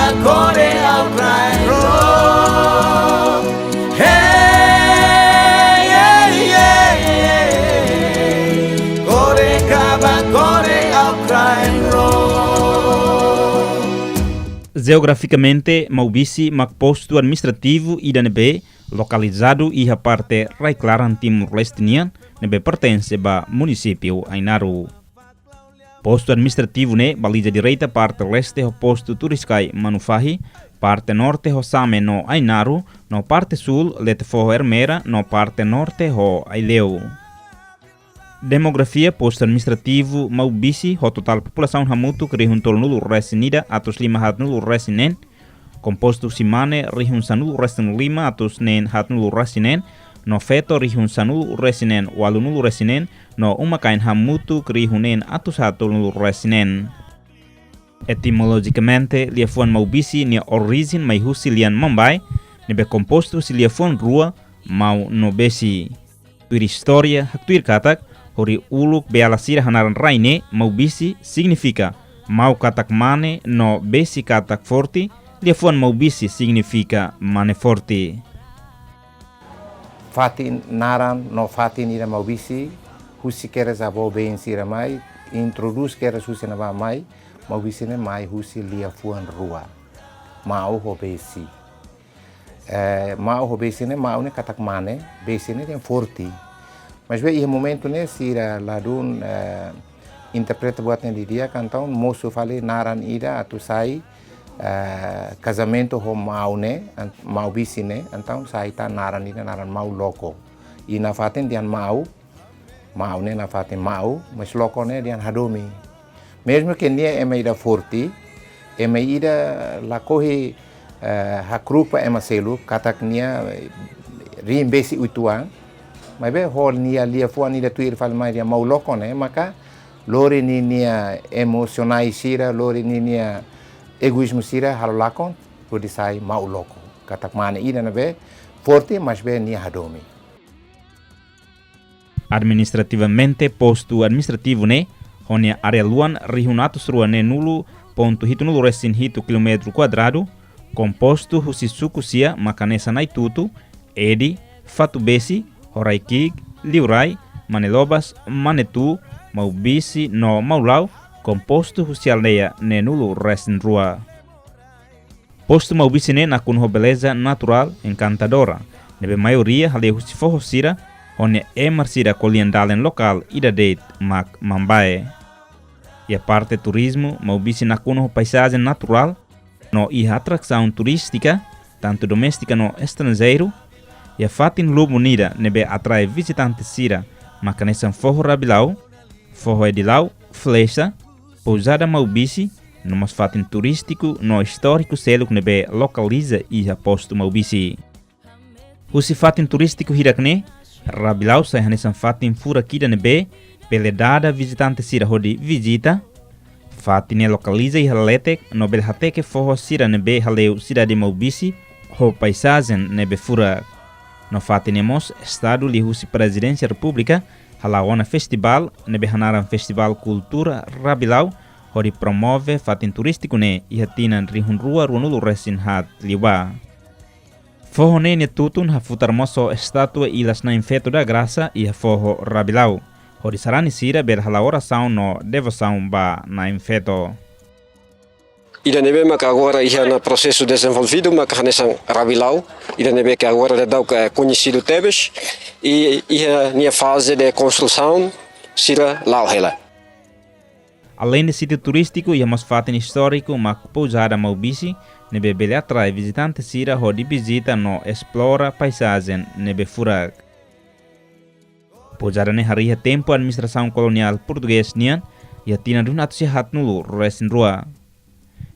Pakote ao cry roll. Hey, yeah, yeah, yeah. Pakote ao cry roll. Geograficamente, Maubisse é posto administrativo IDNB, localizado e a parte Raiclaran Timor-Leste, nebe pertence ao município Ainaru. Posto administrativo ne baliza direita parte leste ho posto turiskai Manufahi, parte norte ho Same no Ainaru, no parte sul Letefo Hermera, no parte norte ho Aileu. Demografia posto administrativo Maubisse ho total população hamutu que rihun tol nulu resinida atus 5 hat nulu resinen, composto simane rihun sanulu resin 5 atus nen hat nulu resinen, no feto rihun sanulu resinen walu nulu resinen, no umakain hamutu krihunen atus hatul nulu resinen. Etimologicamente, liafuan Maubisse nia origin mai husi lian Mambai, nebe composto si liafuan rua mau no besi. Tuir historia haktuir katak, hori uluk bealasira hanaran raine, Maubisse significa mau katak mane no besi katak forti, liafuan Maubisse significa mane forti. Fatin naran no fatin ira Maubisse, husi keres abo bem sira mai, introduz keres husi na mai, Maubisse ne mai husi liafuan rua, mau ho besi. Mau ho besi ne mau ne katak mane, besi ne tem forti. Mas ve e momento ne sira ladun interpreta buatnya di dia kantaun moço fale naran ira atu sai casamento ho mau ne Maubisse ne então sai ta naran ira naran mau loco. E na faten dian mau ne na faten mau, mas loco ne dian hadomi. Mesmo que nie é meida forte, é meida la corre hakrupa é macelo, katak nia riembesi utuan, mas bem hol nia lia fuan nia tuir fal mais dia mau loco né, maka lore nia emocionais sira, lore nia egoísmo sira halolakon, pode sai mau loco. Katak mana ida na be forte, mas bem nia hadomi. Administrativamente, posto administrativo ne honia area luan rihunatus rua ne nulu ponto hitu nulu resin hitu kilometro quadrado, composto husi suku sia makanesa naitutu, edi, fatubesi, horaikig, liurai, manelobas, manetu, Maubisse no maulau, composto husi aldeia ne nulu resin rua. Posto Maubisse ne nakun ho beleza natural encantadora, nebe maioria hale husi forro sira, onde é marcida coliandalen local ida deit mak Mambai. E a parte turismo, Maubisse nakuno paisagem natural, no e atração turística, tanto doméstica no estrangeiro, e a fatin lubo nida nebe atrai visitantes sira, macanesan forro rabilau, forro edilau, flecha, pousada Maubisse, no mas fatin turístico no histórico selo nebe localiza e a posto Maubisse. O si fatin turístico hirakne, rabilau sai hanesan fatin fura kida nebe, peledada visitante sira hodi visita, fatine localiza e haletek no belhateke forro sira nebe haleu cidade Maubisse, ho paisagem nebe fura. No fatinemos estado li husi presidência república, halaona festival nebe hanaran festival cultura rabilau, hodi promove fatin turístico ne e hatinan rihun rua runulu resin hat liwa. Forro ne tutun ha futarmoso estátua ilas na infeto da graça e ha forro rabilau. Hodi sarani sira ber hala oração no devoção ba na infeto. Ida nebe maka agora ia na processo desenvolvido maka hanesan rabilau. Ida nebe que agora de dau conhecido tebes e ia nia fase de construção sira lauhela. Além de sítio turístico e a fatin histórico mak pousada Maubisse, nebe bele atrai visitantes sira hodi visita no explora paisagem nebe furak. Pousada ne haria tempo administração colonial português nian e a tina dun atu hat nulu resin rua.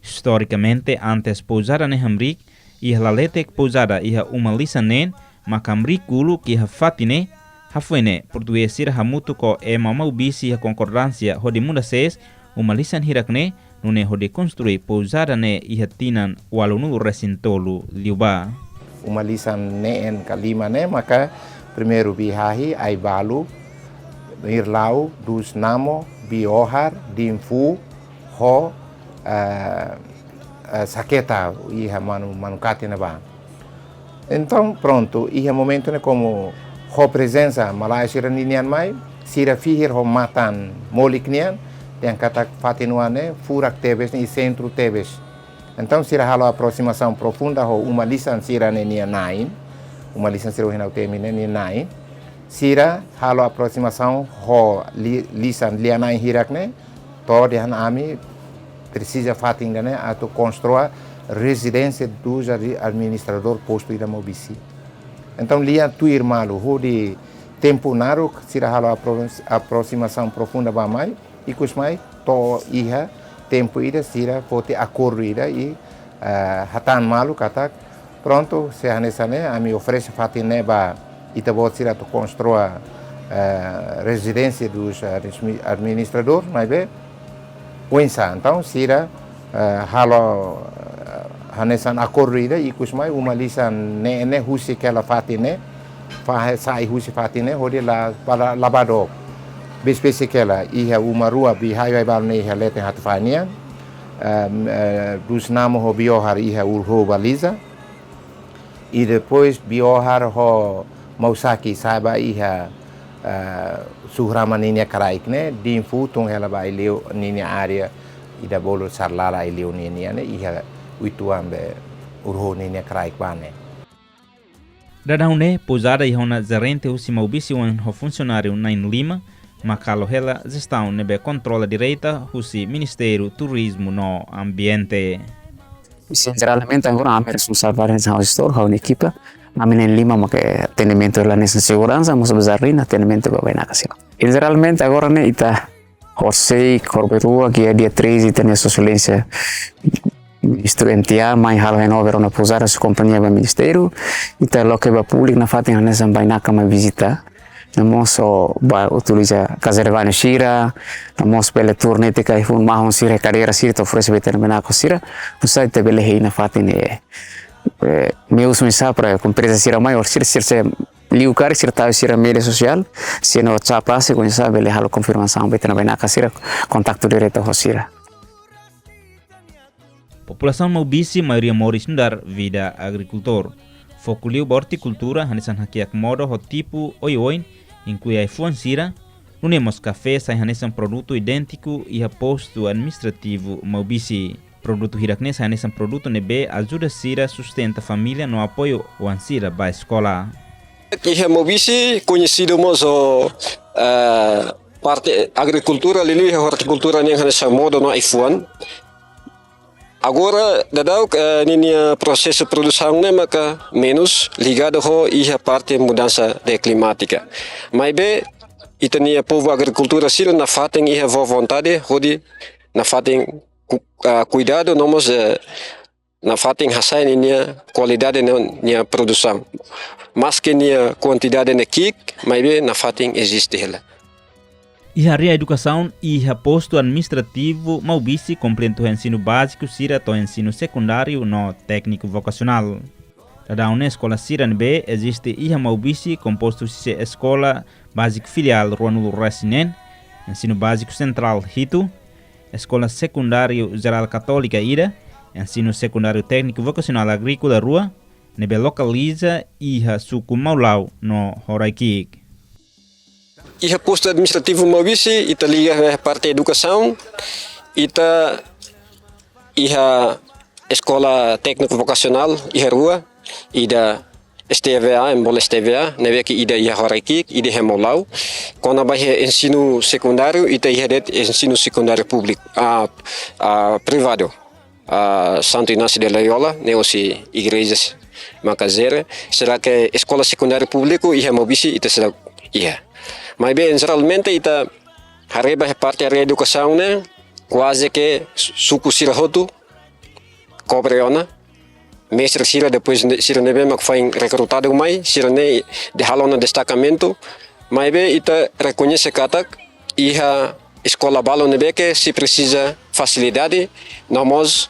Historicamente antes pousada ne hamrik e a laletek pousada e a uma lisa nen makamrik gulu que a fatine hafuene português sira hamutu ko ema Maubisse e a concordância hodi munda ses uma lisan hirakne nune hodi construir pousada ne e a tinan walu nulu resin tolu liuba. Uma lisan ne en kalima ne maka primeiro bihahi ai balu irlau dus namo biohar dimfu ho saqueta iha manukati na ba. Então, pronto, iha momento né como ho presença malai sira ninian mai, sira fihir ho matan molik nian, yang kata fatinuan né furak tebes e centro tebes. Então, sira halo aproximação profunda ho uma lisan sira nenia nain, uma lisan sira hinau temi nenia nain, sira halo aproximação ho lisan lianain hirak né, to dihan ami precisa fatin né atau construa residência do administrador posto da Maubisse. Então, lia tu irmão, o de tempo naro, sira halo aproximação profunda ba mai, e kus mai to iha tempo ida sira pode acordo ida e hatan malu kata pronto se hanesane ami oferece fatine ba ita bot sira to construa residência dos administrador, mas be Wensa, então sira halo hanesan akorrida ikus mai uma lisan ne husi kela fatine fa sai husi fatine hodi la para labado bespesi kela iha uma rua bi highway balne iha lete hatfania dos namo ho biohar iha urho baliza e depois biohar ho mausaki saiba iha suhrama ninia karaik ne dimfu tung hela ba ileu ninia area ida bolo sarlara ileu ninia ne iha uituambe urho ninia karaik bane. Dadahune pousada ihona gerente husi Maubisse ho funcionário nain Lima, makalo hela gestão nebe controla direita husi Ministério Turismo no Ambiente. Sinceramente agora a minha responsabilidade é gestor, a equipa. A minha Lima make atendimento lá nessa segurança, mas besarina atendimento para na casa. Geralmente agora né ita horsei corberua que é dia 3 e tem essa solência estudantil, mas halo renover uma pousada sua companhia do ministério ita loke ba público na fatin nessa baina kama visita. Namos ba utiliza caservano shira, namos pele turnete kai fun mahon sira carreira sira to oferece veterana ko sira, usai te bele heina fatin meu sonho para a empresa ser maior, ser liucar, ser tal, ser mídia social, se no WhatsApp, se conhece, ele halo confirmação, vai ter na beina casira, contato direto com sira. População Maubisse, maioria mora estudar vida agricultor. Foco liu horticultura, hanesan hakiak modo ho tipo oi, inclui a fuansira, unemos café, sai hanesan produto idêntico e a posto administrativo Maubisse. Produto hiraknes hanesan produto nebe ajuda sira sustenta família no apoio o ansira ba escola. Iha Maubisse conhecido mozo parte agricultura lili horticultura nem hanesan modo no iPhone. Agora dadau ninia processo produção né maka menos ligado ho iha parte mudança de climática. Mas be itania povo agricultura sira na fatem iha vontade hodi na fatem cuidado nomos na fatem hasai nia qualidade nia produção. Mas que nia quantidade ne kik, mas be na fatem existe ela. E a educação e a posto administrativo Maubisse completa o ensino básico sira to ensino secundário no técnico vocacional. Da uma escola sira B existe e a Maubisse composto de escola básico filial Ruanulo Racinen, ensino básico central Hito, escola secundário geral católica Ira, ensino secundário técnico vocacional agrícola Rua, nebe localiza e a suco Maulau no Horaikik. Iha Postu Administrativu Maubisse, ita liga parte educação, ita iha escola técnico vocacional, iha rua, ida STVA, embora STVA, neve que ida iha Horaikik, ida iha Maulau. Quando vai ensino secundário, ita iha det ensino secundário público, privado. Santo Inácio de Loyola, neosi igrejas macazera. Será que escola secundária público iha Maubisse, ita será iha. Mas bem, geralmente ita hareba parte da educação né, quase que suku sira hotu cobre ona, mestre sira depois sira nebe mak foi recrutado mai, sira ne de halona destacamento, mas bem ita reconhece katak iha escola balo nebe que se precisa facilidade, nós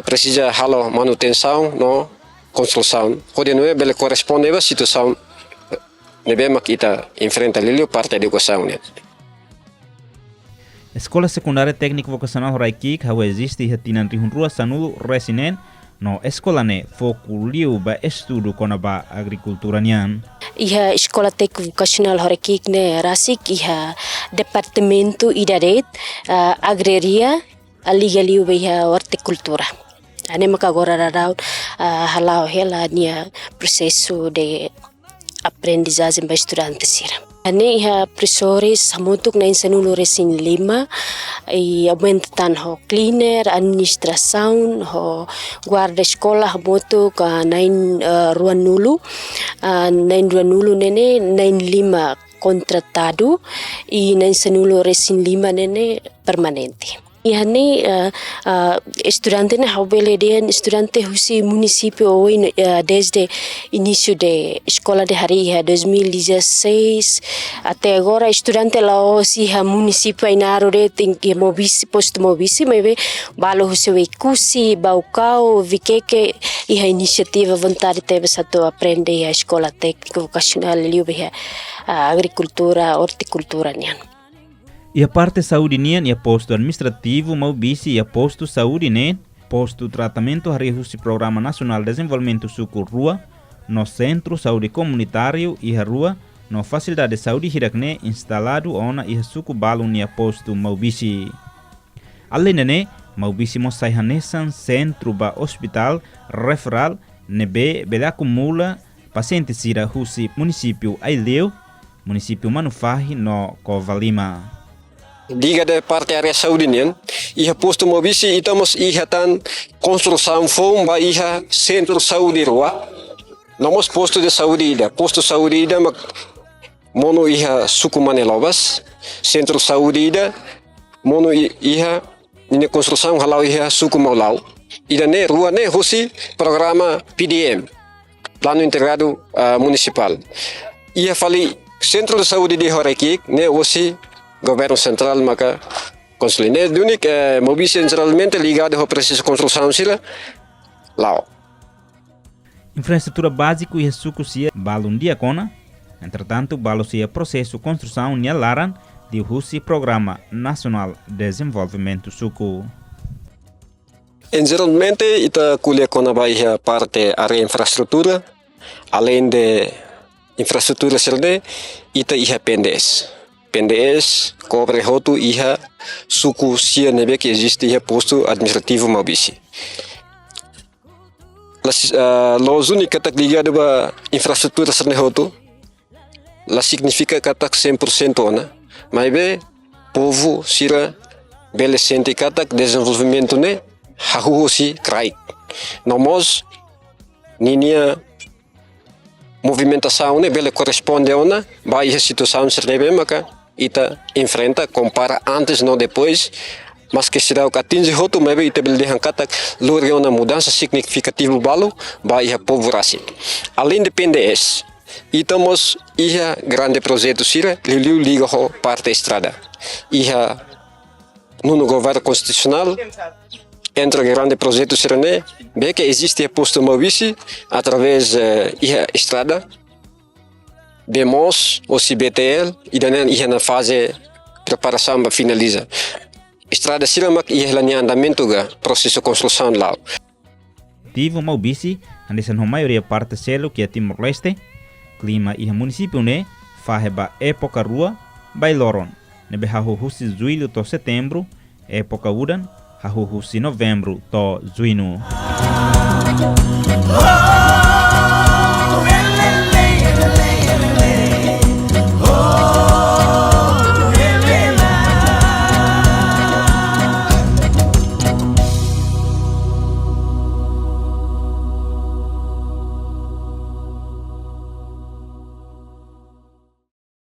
precisa halo manutenção no construção, pode não é bele corresponde a situação nebe mak ita enfrenta lilio parte da educação né. Escola Secundária Técnica Vocacional Raikik hau existe hatinan rihun rua sanulu resinen no escola ne foco liu ba estudo kona ba agricultura nian. Iha Escola Técnica Vocacional Raikik ne rasik iha Departamento Idaret Agraria liga liu ba iha horticultura. Ane maka agora rarau halau hela nia processo de aprendizagem ba estudante sira. Ane iha professores hamutuk na insanulo resin 5 e aumentan ho cleaner, administração, ho guarda escola hamutuk nain ruan nulu nene nain 5 contratado e nain insanulo resin 5 nene permanente. Ihani estudante na haubele dia estudante husi município hoje desde início de escola de hari 2016 até agora estudante lá hoje município ainda de tem que Maubisse Postu Maubisse mas balo husi kusi baucau vikeke iha iniciativa vontade teve satu aprender a escola técnica vocacional liu agricultura horticultura nian. E a parte saúde nian e a Postu Administrativu Maubisse e a Postu Saúde ne Postu Tratamento Harihusi Programa Nacional de Desenvolvimento Suku Rua no Centro Saúde Comunitário e a Rua no Facilidade de Saúde Hirakne instalado ona e a Suku Balu ni a Postu Maubisse. Além de Maubisse mosai hanesan centro ba hospital referral nebe bela acumula paciente sira husi município Aileu município Manufahi no Covalima. Liga de parte área saúde nian, iha Postu Maubisse estamos iha tan construção fom ba iha centro saúde rua. Nomos posto de saúde ida, posto saúde ida mono iha suku manelobas, centro saúde ida mono iha ini construção halau iha suku maulau. Ida ne rua ne hosi programa PDM, Plano Integrado Municipal. Iha fali centro de saúde de Horekik ne hosi governo central maka consuline dunik Maubisse generalmente ligado ao processo de construção sila lá. Infraestrutura básica e suco sia balun dia kona. Entretanto, balo sia processo de construção nia laran de husi Programa Nacional de Desenvolvimento Suku. Geralmente ita kuliah kona baia parte área infraestrutura, além de infraestrutura sirne ita iha PNDS cobre hotu iha suku sia nebe que existe iha Postu Administrativu Maubisse. Los única katak ligado ba infraestrutura serne hotu la significa katak 100% ona, mas be povo sira bele sente katak desenvolvimento ne hahu si krait. Nomos ninia movimentação ne bele corresponde ona ba iha situação serne maka ita enfrenta, compara antes não depois, mas que será o que atinge hotu, mas ita bele dehan katak luar uma mudança significativa balo, ba iha povo rasi. Além de PNDS, itamos iha grande projeto sira, liu liga ho parte estrada. Iha no governo constitucional, entre grande projeto sira ne, be que existe a Postu Maubisse através iha estrada, Bemos, o CBTL, e daí ia na fase preparação para finalizar. Estrada siramak ia lá em andamento ga processo de construção lá. Tivo Maubisse, andesan a maioria parte selo que é Timor-Leste, clima e município ne, faheba época rua, bailoron, nebe hahu husi zuilu to setembro, época udan, hahu husi novembro to zuinu.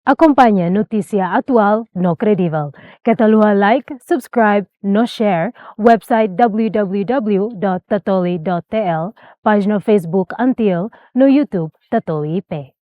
Acompanhe notícia atual no Credível. Catalua like, subscribe, no share, website www.tatoli.tl, página Facebook Antil, no YouTube Tatoli IP.